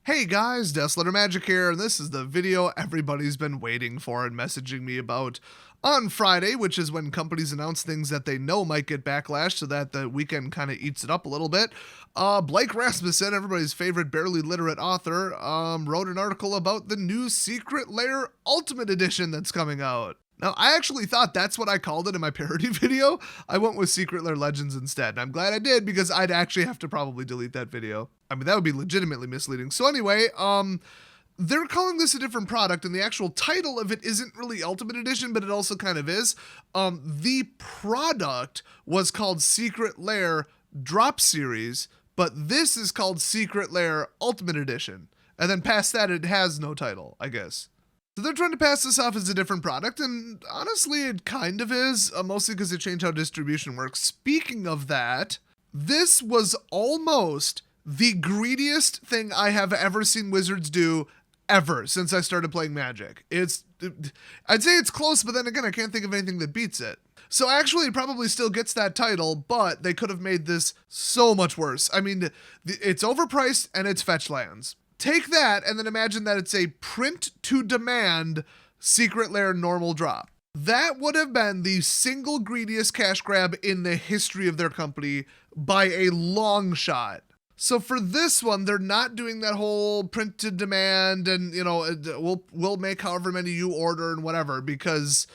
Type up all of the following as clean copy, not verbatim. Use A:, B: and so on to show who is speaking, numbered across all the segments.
A: Hey guys, Deathletter Magic here, and this is the video everybody's been waiting for and messaging me about. On Friday, which is when companies announce things that they know might get backlash so that the weekend kind of eats it up a little bit, Blake Rasmussen, everybody's favorite barely literate author, wrote an article about the new Secret Lair Ultimate Edition that's coming out. Now, I actually thought that's what I called it in my parody video. I went with Secret Lair Legends instead, and I'm glad I did because I'd actually have to probably delete that video. I mean, that would be legitimately misleading. So anyway, they're calling this a different product, and the actual title of it isn't really Ultimate Edition, but it also kind of is. The product was called Secret Lair Drop Series, but this is called Secret Lair Ultimate Edition. And then past that, it has no title, I guess. So they're trying to pass this off as a different product, and honestly, it kind of is, mostly because they changed how distribution works. Speaking of that, this was almost the greediest thing I have ever seen Wizards do ever since I started playing Magic. I'd say it's close, but then again, I can't think of anything that beats it. So actually, it probably still gets that title, but they could have made this so much worse. I mean, it's overpriced and it's fetch lands. Take that and then imagine that it's a print to demand Secret Lair normal drop. That would have been the single greediest cash grab in the history of their company by a long shot. So for this one, they're not doing that whole print to demand and, we'll make however many you order and whatever, because,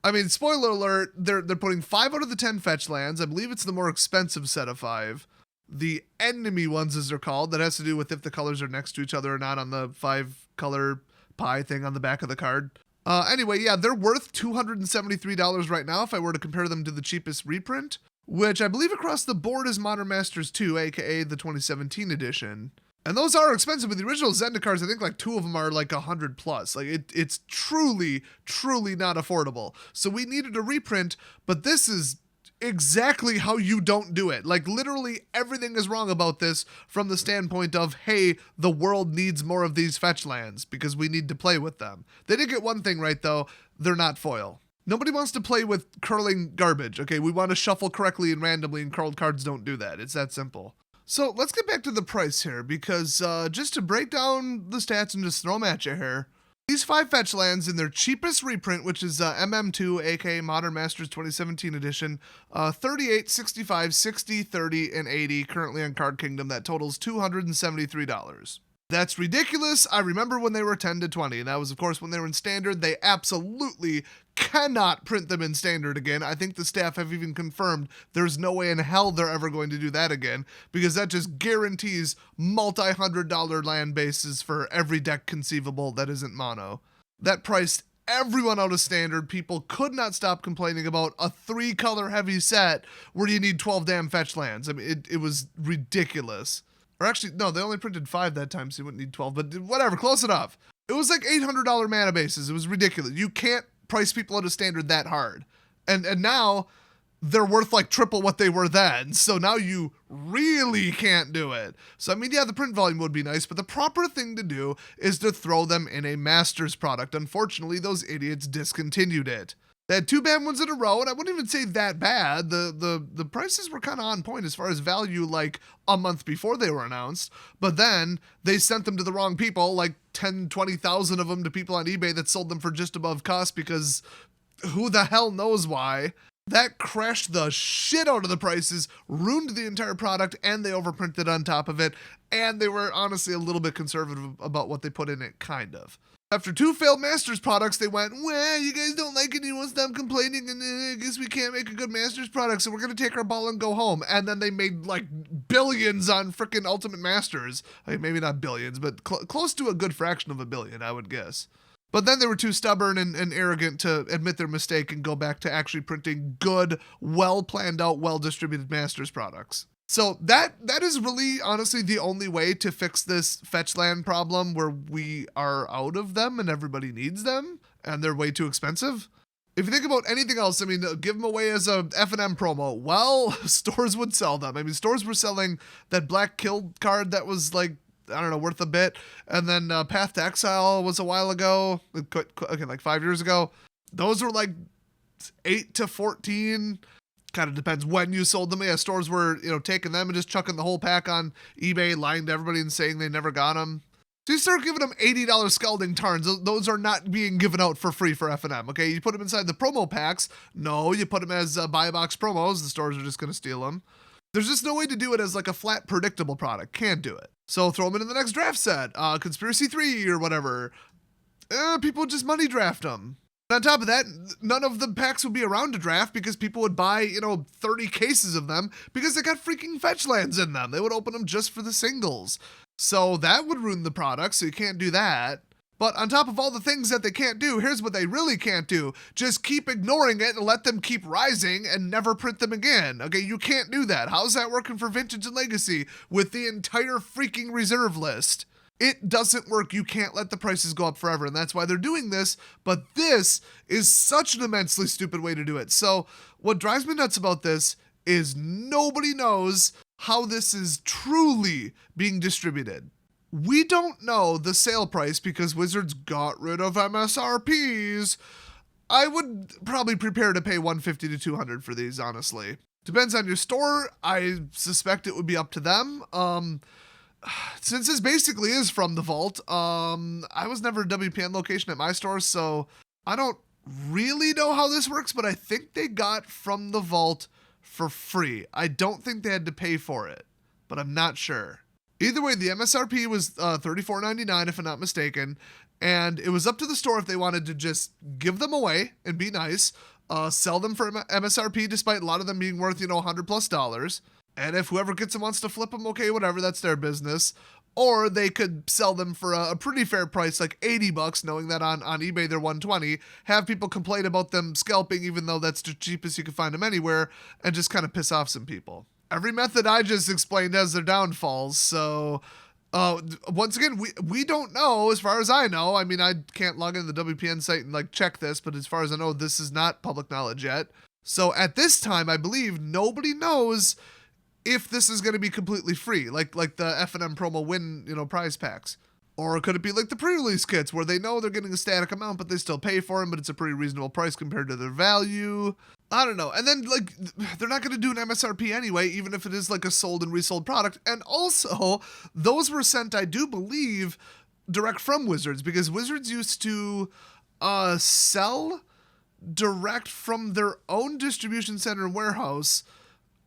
A: I mean, spoiler alert, they're putting 5 out of the 10 fetch lands. I believe it's the more expensive set of 5. The enemy ones, as they're called, that has to do with if the colors are next to each other or not on the 5-color pie thing on the back of the card. Anyway, yeah, they're worth $273 right now if I were to compare them to the cheapest reprint, which I believe across the board is Modern Masters 2, aka the 2017 edition. And those are expensive, but the original Zendikars, I think like 2 of them are like 100 plus. Like it's truly, truly not affordable. So we needed a reprint, but this is exactly how you don't do it. Like literally everything is wrong about this from the standpoint of, hey, the world needs more of these fetch lands because we need to play with them. They did get one thing right though, they're not foil. Nobody wants to play with curling garbage, okay? We want to shuffle correctly and randomly, and curled cards don't do that. It's that simple. So let's get back to the price here, because just to break down the stats and just throw them at you here, these 5 fetch lands in their cheapest reprint, which is MM2, aka Modern Masters 2017 edition, 38, 65, 60, 30, and 80, currently on Card Kingdom. That totals $273. That's ridiculous. I remember when they were 10 to 20, and that was, of course, when they were in Standard. They absolutely cannot print them in Standard again. I think the staff have even confirmed there's no way in hell they're ever going to do that again, because that just guarantees multi-$100 land bases for every deck conceivable that isn't mono. That priced everyone out of Standard. People could not stop complaining about a 3-color heavy set where you need 12 damn fetch lands. I mean, it was ridiculous. Or actually, no, they only printed 5 that time, so you wouldn't need 12, but whatever, close enough. It was like $800 mana bases. It was ridiculous. You can't price people out of Standard that hard. And now they're worth like triple what they were then. So now you really can't do it. So I mean, yeah, the print volume would be nice, but the proper thing to do is to throw them in a Masters product. Unfortunately, those idiots discontinued it. They had 2 bad ones in a row, and I wouldn't even say that bad. The prices were kind of on point as far as value, like a month before they were announced. But then they sent them to the wrong people, like 10, 20,000 of them to people on eBay that sold them for just above cost because who the hell knows why. That crashed the shit out of the prices, ruined the entire product, and they overprinted on top of it. And they were honestly a little bit conservative about what they put in it, kind of. After 2 failed Masters products, they went, well, you guys don't like it, you won't stop complaining, and I guess we can't make a good Masters product, so we're going to take our ball and go home. And then they made, like, billions on frickin' Ultimate Masters. Like, maybe not billions, but close to a good fraction of a billion, I would guess. But then they were too stubborn and arrogant to admit their mistake and go back to actually printing good, well-planned out, well-distributed Masters products. So that is really, honestly, the only way to fix this fetch land problem where we are out of them and everybody needs them and they're way too expensive. If you think about anything else, I mean, give them away as a F&M promo. Well, stores would sell them. I mean, stores were selling that Black Kill card that was like, I don't know, worth a bit. And then Path to Exile was a while ago, okay, like 5 years ago. Those were like 8 to 14. Kind of depends when you sold them. Yeah, stores were, taking them and just chucking the whole pack on eBay, lying to everybody and saying they never got them. So you start giving them $80 scalding tarns. Those are not being given out for free for F&M, okay? You put them inside the promo packs. No, you put them as buy a box promos. The stores are just going to steal them. There's just no way to do it as like a flat, predictable product. Can't do it. So throw them into the next draft set. Conspiracy 3 or whatever. People would just money draft them. And on top of that, none of the packs would be around to draft because people would buy, 30 cases of them because they got freaking fetchlands in them. They would open them just for the singles. So that would ruin the product, so you can't do that. But on top of all the things that they can't do, here's what they really can't do. Just keep ignoring it and let them keep rising and never print them again. Okay, you can't do that. How's that working for Vintage and Legacy with the entire freaking reserve list? It doesn't work. You can't let the prices go up forever, and that's why they're doing this. But this is such an immensely stupid way to do it. So what drives me nuts about this is nobody knows how this is truly being distributed. We don't know the sale price because Wizards got rid of MSRPs. I would probably prepare to pay $150 to $200 for these, honestly. Depends on your store. I suspect it would be up to them. Since this basically is from the vault, I was never a WPN location at my store, so I don't really know how this works, but I think they got from the vault for free. I don't think they had to pay for it, but I'm not sure. Either way, the MSRP was $34.99 if I'm not mistaken, and it was up to the store if they wanted to just give them away and be nice, sell them for MSRP despite a lot of them being worth, $100+. And if whoever gets them wants to flip them, okay, whatever, that's their business. Or they could sell them for a pretty fair price, like $80, knowing that on eBay they're $120. Have people complain about them scalping, even though that's the cheapest you can find them anywhere, and just kind of piss off some people. Every method I just explained has their downfalls, so once again, we don't know, as far as I know. I mean, I can't log into the WPN site and check this, but as far as I know, this is not public knowledge yet. So at this time, I believe nobody knows if this is going to be completely free, like the F&M promo win, prize packs. Or could it be like the pre-release kits where they know they're getting a static amount, but they still pay for them, but it's a pretty reasonable price compared to their value? I don't know. And then, they're not going to do an MSRP anyway, even if it is a sold and resold product. And also, those were sent, I do believe, direct from Wizards, because Wizards used to sell direct from their own distribution center and warehouse.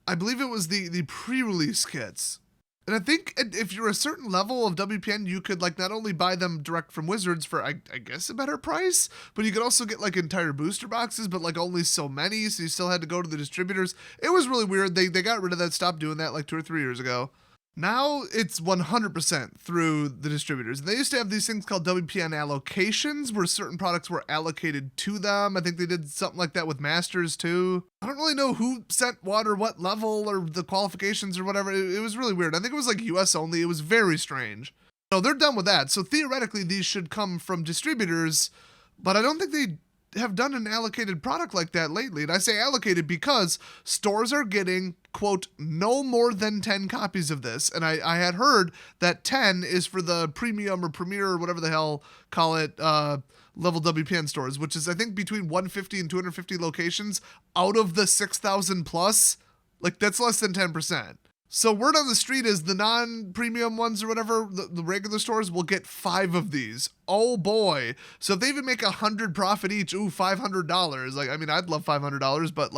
A: I believe it was the pre-release kits. And I think if you're a certain level of WPN, you could not only buy them direct from Wizards for, I guess, a better price, but you could also get entire booster boxes, but only so many, so you still had to go to the distributors. It was really weird. They got rid of that, stopped doing that 2 or 3 years ago. Now it's 100% through the distributors. And they used to have these things called WPN allocations where certain products were allocated to them. I think they did something like that with Masters too. I don't really know who sent what or what level or the qualifications or whatever. It was really weird. I think it was US only. It was very strange. So they're done with that. So theoretically these should come from distributors, but I don't think they have done an allocated product like that lately. And I say allocated because stores are getting, quote, no more than 10 copies of this. And I had heard that 10 is for the premium or premier or whatever the hell call it, level WPN stores, which is I think between 150 and 250 locations out of the 6,000 plus. That's less than 10%. So word on the street is the non-premium ones or whatever, the regular stores will get 5 of these. Oh boy. So if they even make 100 profit each, $500. I'd love $500, but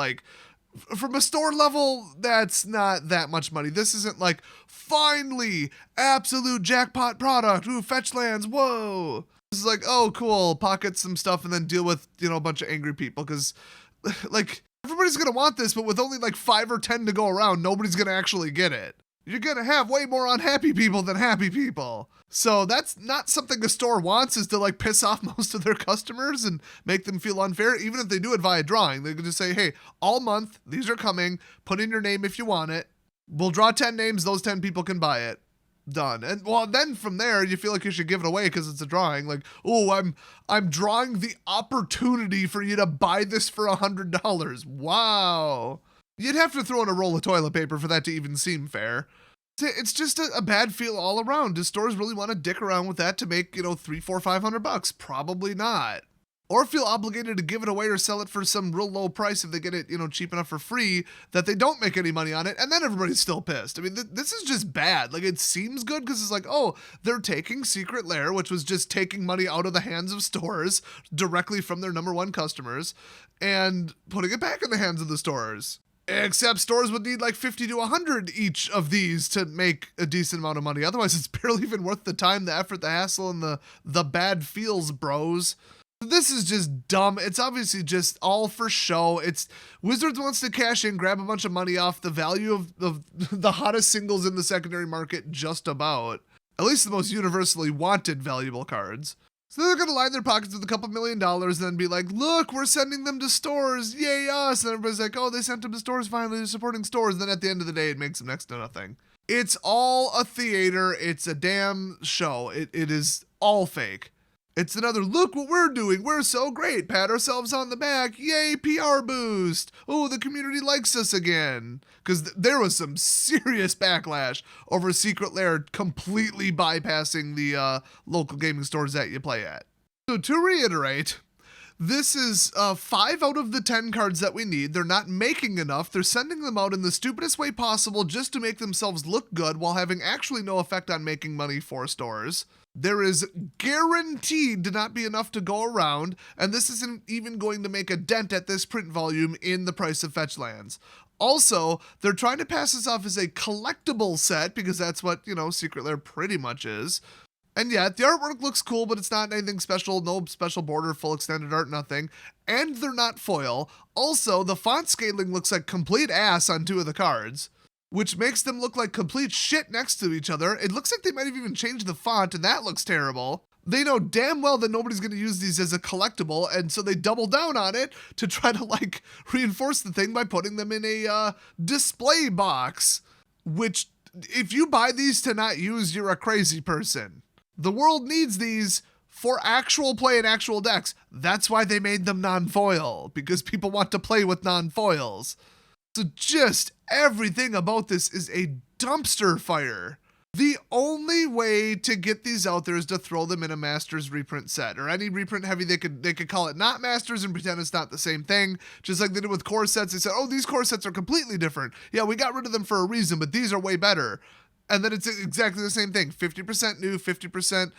A: from a store level, that's not that much money. This isn't finally, absolute jackpot product. Fetchlands, whoa. This is oh cool, pocket some stuff and then deal with, a bunch of angry people. Because, everybody's going to want this, but with only 5 or 10 to go around, nobody's going to actually get it. You're going to have way more unhappy people than happy people. So that's not something a store wants, is to piss off most of their customers and make them feel unfair. Even if they do it via drawing, they could just say, hey, all month, these are coming. Put in your name if you want it. We'll draw 10 names. Those 10 people can buy it. Done. And then from there, you feel like you should give it away because it's a drawing. I'm drawing the opportunity for you to buy this for $100. Wow. You'd have to throw in a roll of toilet paper for that to even seem fair. It's just a bad feel all around. Do stores really want to dick around with that to make, $300, $400, $500? Probably not. or feel obligated to give it away or sell it for some real low price if they get it, cheap enough for free that they don't make any money on it, and then everybody's still pissed. I mean, this is just bad. Like, it seems good because it's like, oh, they're taking Secret Lair, which was just taking money out of the hands of stores directly from their number one customers, and putting it back in the hands of the stores. Except stores would need like 50 to 100 each of these to make a decent amount of money. Otherwise, it's barely even worth the time, the effort, the hassle, and the bad feels, bros. This is just dumb. It's obviously just all for show. It's Wizards wants to cash in, grab a bunch of money off the value of the hottest singles in the secondary market, just about. At least the most universally wanted valuable cards. So they're going to line their pockets with a couple $1 million and then be like, look, we're sending them to stores. Yay, us. And everybody's like, oh, they sent them to stores finally. They're supporting stores. And then at the end of the day, it makes them next to nothing. It's all a theater. It's a damn show. It is all fake. It's another, look what we're doing. We're so great. Pat ourselves on the back. Yay, PR boost. Oh, the community likes us again. Because there was some serious backlash over Secret Lair completely bypassing the local gaming stores that you play at. So to reiterate, this is 5 out of the 10 cards that we need. They're not making enough. They're sending them out in the stupidest way possible just to make themselves look good while having actually no effect on making money for stores. There is guaranteed to not be enough to go around, and this isn't even going to make a dent at this print volume in the price of fetchlands. Also, they're trying to pass this off as a collectible set because that's what, Secret Lair pretty much is. And yet, the artwork looks cool, but it's not anything special, no special border, full extended art, nothing. And they're not foil. Also, the font scaling looks like complete ass on 2 of the cards, which makes them look like complete shit next to each other. It looks like they might have even changed the font, and that looks terrible. They know damn well that nobody's going to use these as a collectible, and so they double down on it to try to, reinforce the thing by putting them in a display box, which, if you buy these to not use, you're a crazy person. The world needs these for actual play in actual decks. That's why they made them non-foil, because people want to play with non-foils. So just everything about this is a dumpster fire. The only way to get these out there is to throw them in a Masters reprint set, or any reprint heavy. They could call it not Masters and pretend it's not the same thing. Just like they did with core sets. They said, oh, these core sets are completely different. Yeah, we got rid of them for a reason, but these are way better. And then it's exactly the same thing. 50% new, 50%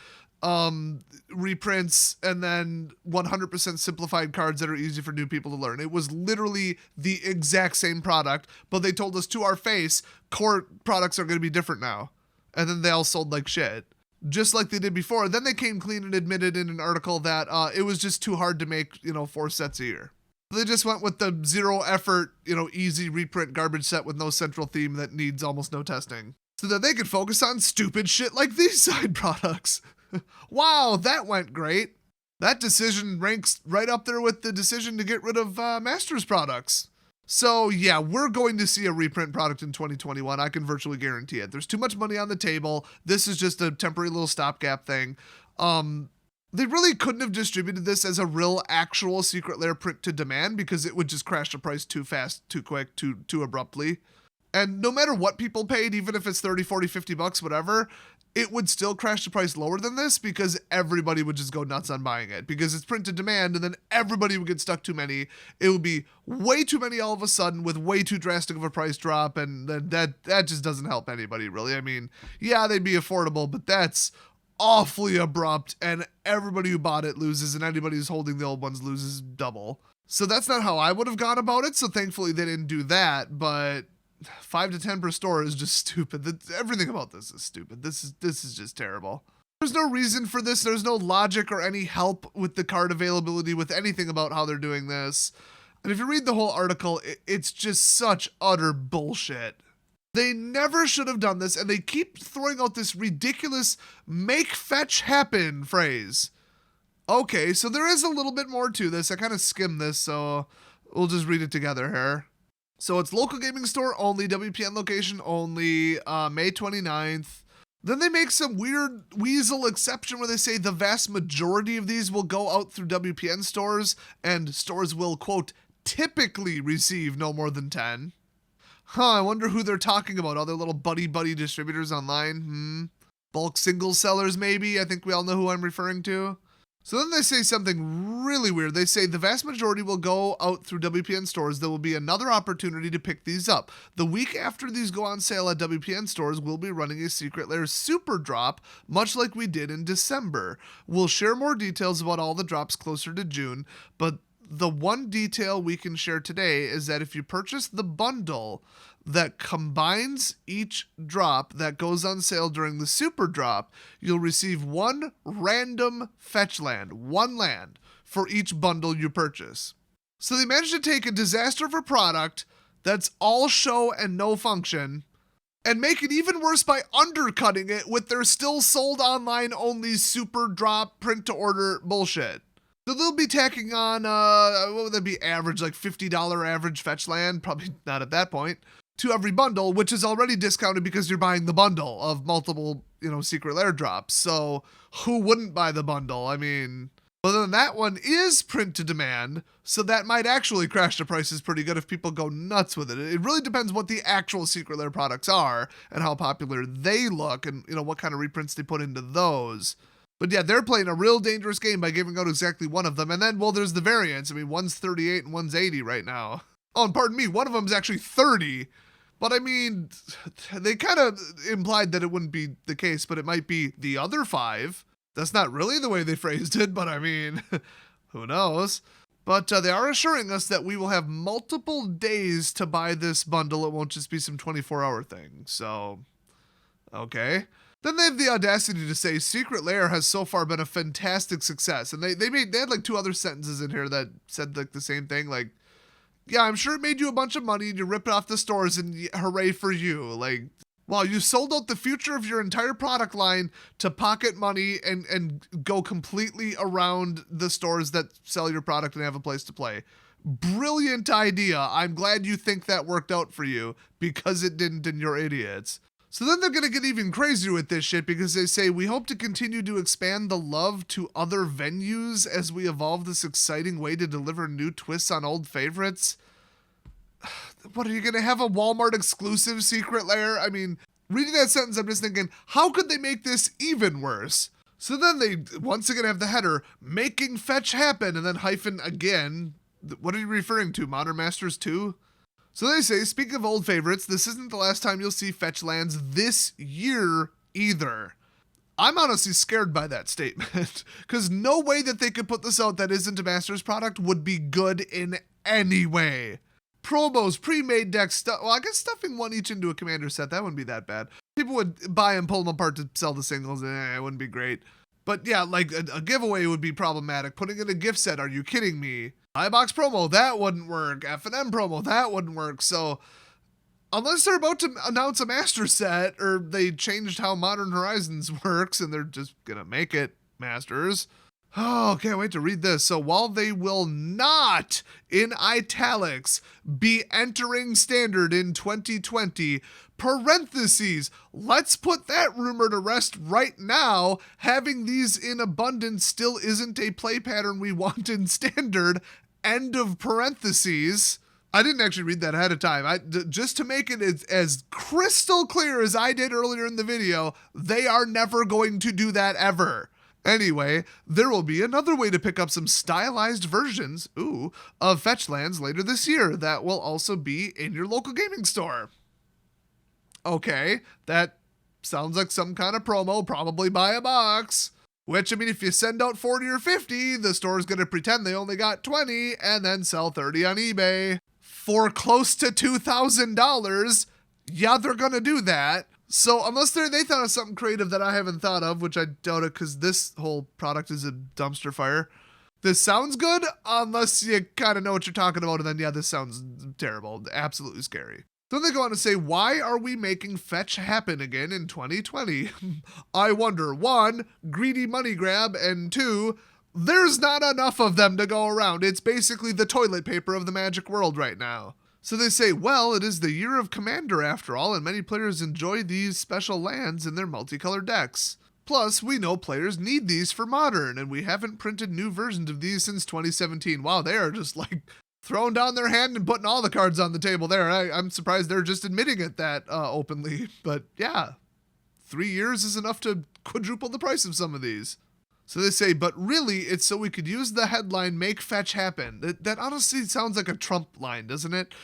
A: reprints, and then 100% simplified cards that are easy for new people to learn. It was literally the exact same product, but they told us to our face, core products are going to be different now. And then they all sold like shit, just like they did before. Then they came clean and admitted in an article that it was just too hard to make, 4 sets a year. They just went with the 0 effort, easy reprint garbage set with no central theme that needs almost no testing, so that they could focus on stupid shit like these side products. Wow, that went great. That decision ranks right up there with the decision to get rid of Masters products. So yeah, we're going to see a reprint product in 2021. I can virtually guarantee it. There's too much money on the table. This is just a temporary little stopgap thing. They really couldn't have distributed this as a real actual Secret Lair print to demand, because it would just crash the price too fast, too quick, too abruptly. And no matter what people paid, even if it's 30, 40, 50 bucks, whatever, it would still crash the price lower than this, because everybody would just go nuts on buying it, because it's print to demand, and then everybody would get stuck too many. It would be way too many all of a sudden with way too drastic of a price drop, and that just doesn't help anybody, really. I mean, yeah, they'd be affordable, but that's awfully abrupt, and everybody who bought it loses, and anybody who's holding the old ones loses double. So that's not how I would have gone about it, so thankfully they didn't do that, but 5 to 10 per store is just stupid. Everything about this is stupid. This is just terrible. There's no reason for this. There's no logic or any help with the card availability with anything about how they're doing this. And if you read the whole article, it's just such utter bullshit. They never should have done this, and they keep throwing out this ridiculous make fetch happen phrase. Okay, so there is a little bit more to this. I kind of skimmed this, so we'll just read it together here. So it's local gaming store only, WPN location only, May 29th. Then they make some weird weasel exception where they say the vast majority of these will go out through WPN stores, and stores will, quote, typically receive no more than 10. I wonder who they're talking about. Other little buddy distributors online? Bulk single sellers, maybe? I think we all know who I'm referring to. So then they say something really weird. They say the vast majority will go out through WPN stores. There will be another opportunity to pick these up. The week after these go on sale at WPN stores, we'll be running a Secret Lair super drop, much like we did in December. We'll share more details about all the drops closer to June, but the one detail we can share today is that if you purchase the bundle that combines each drop that goes on sale during the super drop, you'll receive one random fetch land, one land, for each bundle you purchase. So they managed to take a disaster of a product that's all show and no function and make it even worse by undercutting it with their still sold online only super drop print to order bullshit. So they'll be tacking on, what would that be, average, like $50 average fetch land? Probably not at that point. To every bundle, which is already discounted because you're buying the bundle of multiple, Secret Lair drops. So who wouldn't buy the bundle? I mean, other than that one is print to demand, so that might actually crash the prices pretty good if people go nuts with it. It really depends what the actual Secret Lair products are and how popular they look and, what kind of reprints they put into those. But yeah, they're playing a real dangerous game by giving out exactly one of them. And then, well, there's the variants. I mean, one's 38 and one's 80 right now. Oh, and pardon me, one of them's actually 30. But I mean, they kind of implied that it wouldn't be the case, but it might be the other 5. That's not really the way they phrased it, but I mean, who knows? But they are assuring us that we will have multiple days to buy this bundle. It won't just be some 24-hour thing. So, okay. Then they have the audacity to say Secret Lair has so far been a fantastic success. And they had like 2 other sentences in here that said like the same thing, like, yeah, I'm sure it made you a bunch of money and you rip it off the stores and hooray for you. Like, wow, you sold out the future of your entire product line to pocket money and go completely around the stores that sell your product and have a place to play. Brilliant idea. I'm glad you think that worked out for you, because it didn't and you're idiots. So then they're going to get even crazier with this shit, because they say, we hope to continue to expand the love to other venues as we evolve this exciting way to deliver new twists on old favorites. What, are you going to have a Walmart exclusive Secret Lair? I mean, reading that sentence, I'm just thinking, how could they make this even worse? So then they once again have the header, making fetch happen, and then hyphen again. What are you referring to? Modern Masters 2? So they say, speaking of old favorites, this isn't the last time you'll see fetch lands this year either. I'm honestly scared by that statement, because no way that they could put this out that isn't a Masters product would be good in any way. Promos, pre-made decks, well, I guess stuffing one each into a commander set, that wouldn't be that bad. People would buy and pull them apart to sell the singles, it wouldn't be great. But yeah, like a giveaway would be problematic. Putting in a gift set, are you kidding me? Buy box promo, that wouldn't work. F&M promo, that wouldn't work. So unless they're about to announce a master set, or they changed how Modern Horizons works and they're just gonna make it Masters. Oh, can't wait to read this. So while they will not, in italics, be entering Standard in 2020, parentheses, let's put that rumor to rest right now. Having these in abundance still isn't a play pattern we want in Standard. End of parentheses. I didn't actually read that ahead of time. Just to make it as crystal clear as I did earlier in the video, they are never going to do that ever. Anyway, there will be another way to pick up some stylized versions, of fetch lands later this year that will also be in your local gaming store. Okay, that sounds like some kind of promo, probably buy a box. Which, I mean, if you send out 40 or 50, the store's going to pretend they only got 20 and then sell 30 on eBay for close to $2,000. Yeah, they're going to do that. So unless they thought of something creative that I haven't thought of, which I doubt it because this whole product is a dumpster fire. This sounds good unless you kind of know what you're talking about, and then yeah, this sounds terrible, absolutely scary. Then they go on to say, why are we making fetch happen again in 2020? I wonder, 1, greedy money grab, and 2, there's not enough of them to go around. It's basically the toilet paper of the Magic world right now. So they say, well, it is the year of Commander after all, and many players enjoy these special lands in their multicolored decks. Plus, we know players need these for Modern, and we haven't printed new versions of these since 2017. Wow, they are just like throwing down their hand and putting all the cards on the table there. I'm surprised they're just admitting it that openly. But yeah, 3 years is enough to quadruple the price of some of these. So they say, but really, it's so we could use the headline, make fetch happen. That honestly sounds like a Trump line, doesn't it?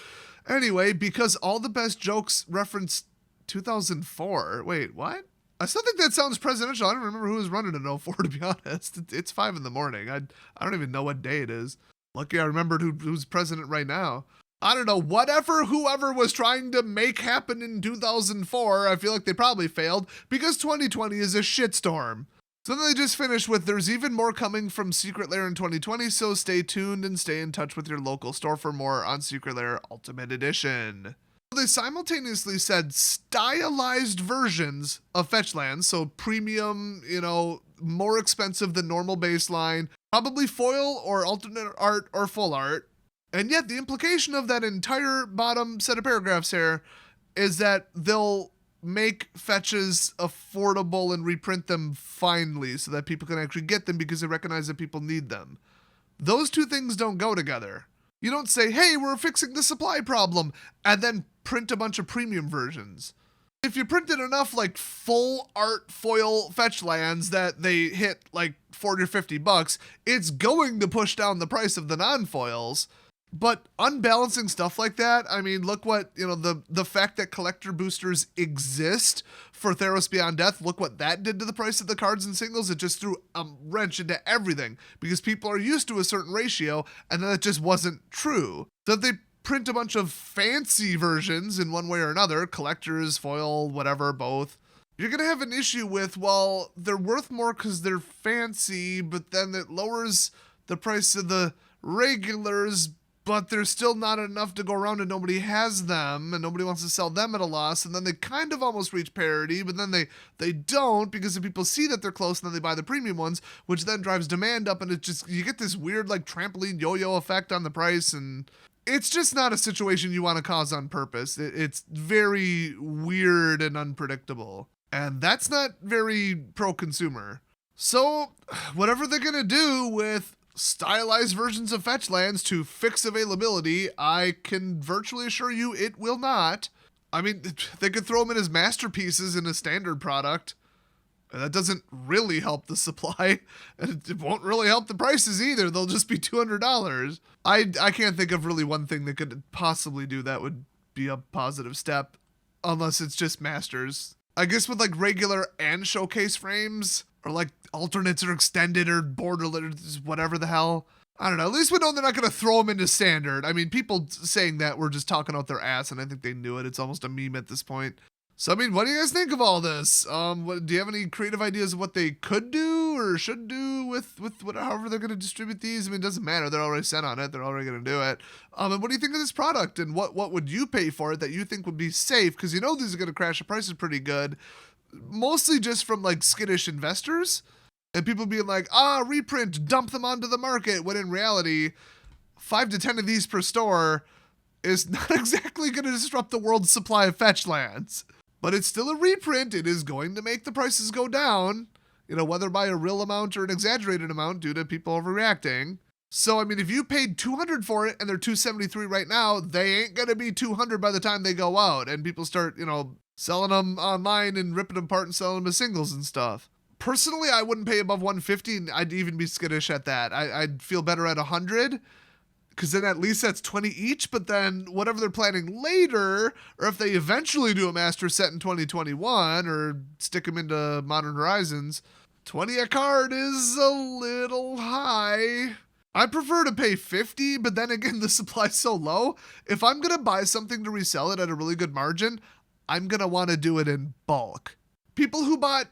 A: Anyway, because all the best jokes reference 2004. Wait, what? I still think that sounds presidential. I don't remember who was running in '04, to be honest. It's 5 in the morning. I don't even know what day it is. Lucky I remembered who's president right now. I don't know, whoever was trying to make happen in 2004, I feel like they probably failed because 2020 is a shitstorm. So then they just finished with, there's even more coming from Secret Lair in 2020, so stay tuned and stay in touch with your local store for more on Secret Lair Ultimate Edition. They simultaneously said stylized versions of fetchlands, so premium, more expensive than normal baseline, probably foil or alternate art or full art. And yet the implication of that entire bottom set of paragraphs here is that they'll make fetches affordable and reprint them finally so that people can actually get them because they recognize that people need them. Those two things don't go together. You don't say, hey, we're fixing the supply problem, and then print a bunch of premium versions. If you printed enough like full art foil fetchlands that they hit like $40 or $50, it's going to push down the price of the non-foils. But unbalancing stuff like that, I mean, look what, the fact that collector boosters exist for Theros Beyond Death, look what that did to the price of the cards and singles. It just threw a wrench into everything because people are used to a certain ratio, and then it just wasn't true. So if they print a bunch of fancy versions in one way or another, collectors, foil, whatever, both, you're going to have an issue with, well, they're worth more because they're fancy, but then it lowers the price of the regulars, but there's still not enough to go around and nobody has them and nobody wants to sell them at a loss. And then they kind of almost reach parity, but then they don't because if people see that they're close and then they buy the premium ones, which then drives demand up. And you get this weird like trampoline yo-yo effect on the price. And it's just not a situation you want to cause on purpose. It's very weird and unpredictable. And that's not very pro-consumer. So whatever they're going to do with stylized versions of fetchlands to fix availability, I can virtually assure you it will not. I mean, they could throw them in as masterpieces in a standard product. That doesn't really help the supply, and it won't really help the prices either. They'll just be $200. I can't think of really one thing that could possibly do that would be a positive step, unless it's just masters. I guess with like regular and showcase frames, or like alternates or extended or borderless, whatever the hell. I don't know. At least we know they're not going to throw them into standard. I mean, people saying that were just talking out their ass, and I think they knew it. It's almost a meme at this point. So, I mean, what do you guys think of all this? Do you have any creative ideas of what they could do or should do with however they're going to distribute these? I mean, it doesn't matter. They're already set on it. They're already going to do it. And what do you think of this product? And what would you pay for it that you think would be safe? Because you know these are going to crash. The price is pretty good. Mostly just from like skittish investors and people being like, reprint, dump them onto the market. When in reality, 5 to 10 of these per store is not exactly going to disrupt the world's supply of fetchlands. But it's still a reprint. It is going to make the prices go down, whether by a real amount or an exaggerated amount due to people overreacting. So, I mean, if you paid $200 for it and they're $273 right now, they ain't going to be $200 by the time they go out and people start, selling them online and ripping them apart and selling them as singles and stuff. Personally, I wouldn't pay above $150. I'd even be skittish at that. I'd feel better at $100. Because then at least that's 20 each, but then whatever they're planning later, or if they eventually do a master set in 2021 or stick them into Modern Horizons, 20 a card is a little high. I prefer to pay 50, but then again, the supply's so low. If I'm going to buy something to resell it at a really good margin, I'm going to want to do it in bulk. People who bought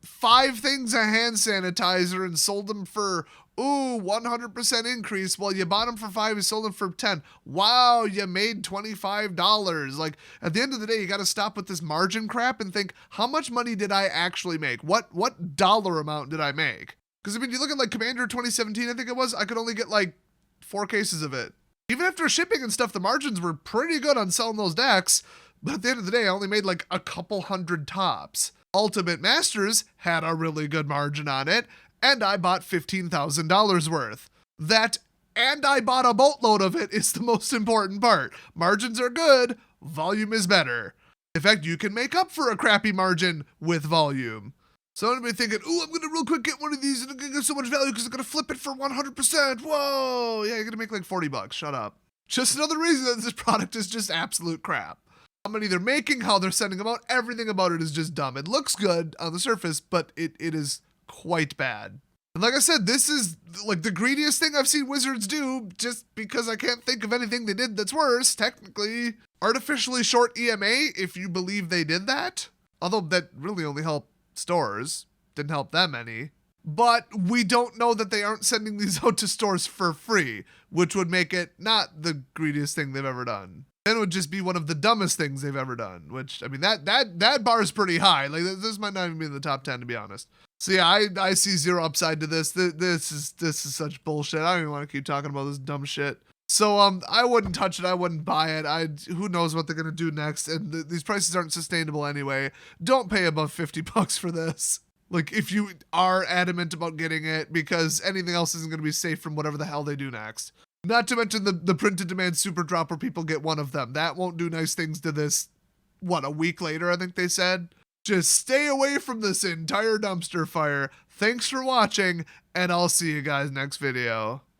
A: 5 things of hand sanitizer and sold them for 100% increase. Well, you bought them for 5, you sold them for 10. Wow, you made $25. Like, at the end of the day, you got to stop with this margin crap and think, how much money did I actually make? What dollar amount did I make? Because, I mean, you look at, like, Commander 2017, I think it was, I could only get, like, 4 cases of it. Even after shipping and stuff, the margins were pretty good on selling those decks, but at the end of the day, I only made, like, a couple hundred tops. Ultimate Masters had a really good margin on it, and I bought $15,000 worth. That, and I bought a boatload of it, is the most important part. Margins are good, volume is better. In fact, you can make up for a crappy margin with volume. So anybody thinking, ooh, I'm gonna real quick get one of these and I'm gonna get so much value because I'm gonna flip it for 100%. Whoa, yeah, you're gonna make like 40 bucks. Shut up. Just another reason that this product is just absolute crap. How many they're making, how they're sending them out, everything about it is just dumb. It looks good on the surface, but it is quite bad. And like I said, this is like the greediest thing I've seen Wizards do, just because I can't think of anything they did that's worse, technically. Artificially short EMA, if you believe they did that. Although that really only helped stores, didn't help them any. But we don't know that they aren't sending these out to stores for free, which would make it not the greediest thing they've ever done. Then it would just be one of the dumbest things they've ever done, which, I mean, that bar is pretty high. Like, this might not even be in the top 10, to be honest. So yeah, I see zero upside to this. This is such bullshit. I don't even want to keep talking about this dumb shit. So I wouldn't touch it. I wouldn't buy it. Who knows what they're gonna do next? And these prices aren't sustainable anyway. Don't pay above 50 bucks for this. Like, if you are adamant about getting it, because anything else isn't gonna be safe from whatever the hell they do next. Not to mention the printed demand super drop where people get one of them. That won't do nice things to this. What, a week later? I think they said. Just stay away from this entire dumpster fire. Thanks for watching, and I'll see you guys next video.